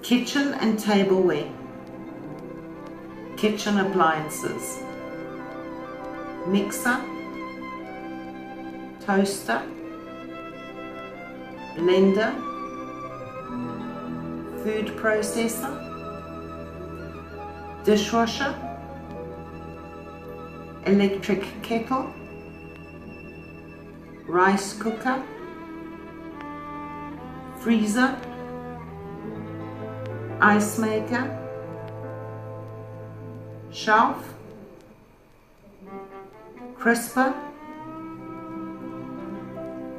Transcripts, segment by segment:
kitchen and tableware, kitchen appliances, mixer, toaster, blender, food processor, dishwasher, electric kettle, rice cooker, freezer, ice maker, shelf, crisper,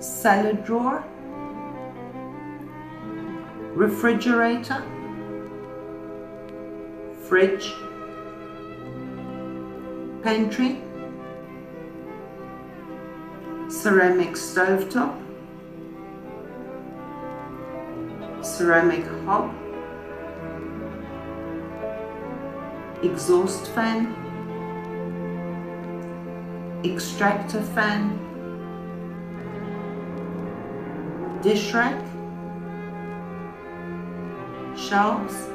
salad drawer, refrigerator, fridge, pantry, ceramic stovetop, ceramic hob, exhaust fan, extractor fan, dish rack, shelves,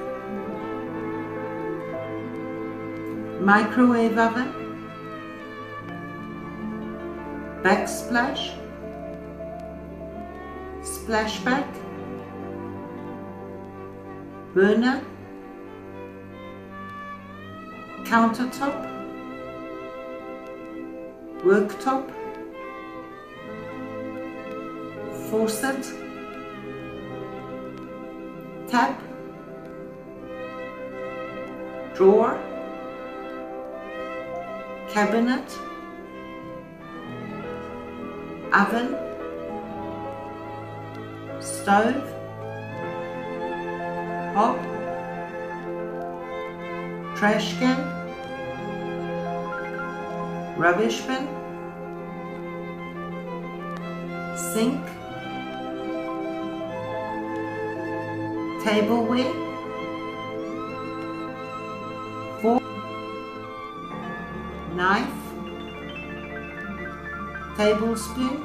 microwave oven, backsplash, splashback, burner, countertop, worktop, faucet, tap, drawer, cabinet, oven, stove, hob, trash can, rubbish bin, sink, tableware, fork, knife, tablespoon,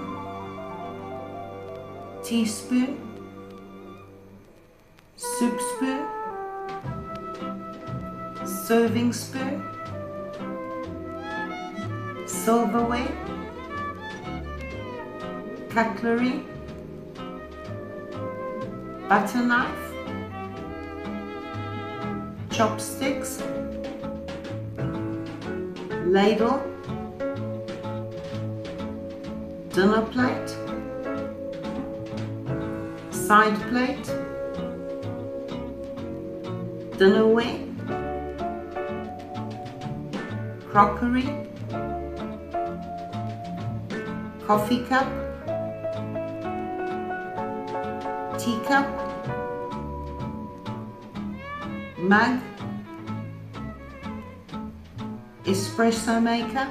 teaspoon, soup spoon, serving spoon, silverware, cutlery, butter knife, chopsticks, ladle, dinner plate, side plate, dinnerware, crockery, coffee cup, teacup, mug, espresso maker,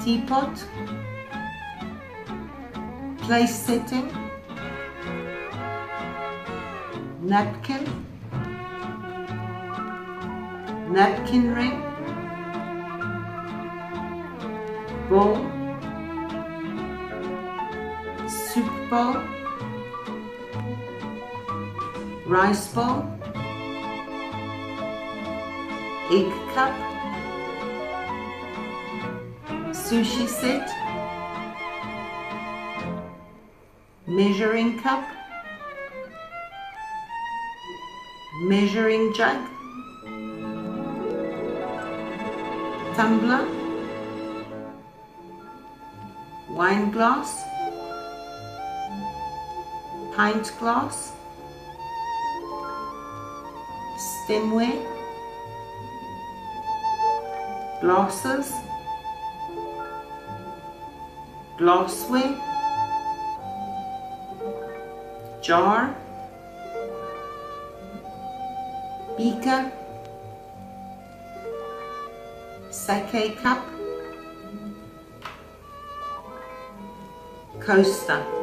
teapot, place setting, napkin, napkin ring, bowl, soup bowl, rice bowl, egg cup, sushi set, measuring cup, measuring jug, tumbler, wine glass, pint glass, stemware, glasses, glassware, jar, beaker, sake cup, coaster.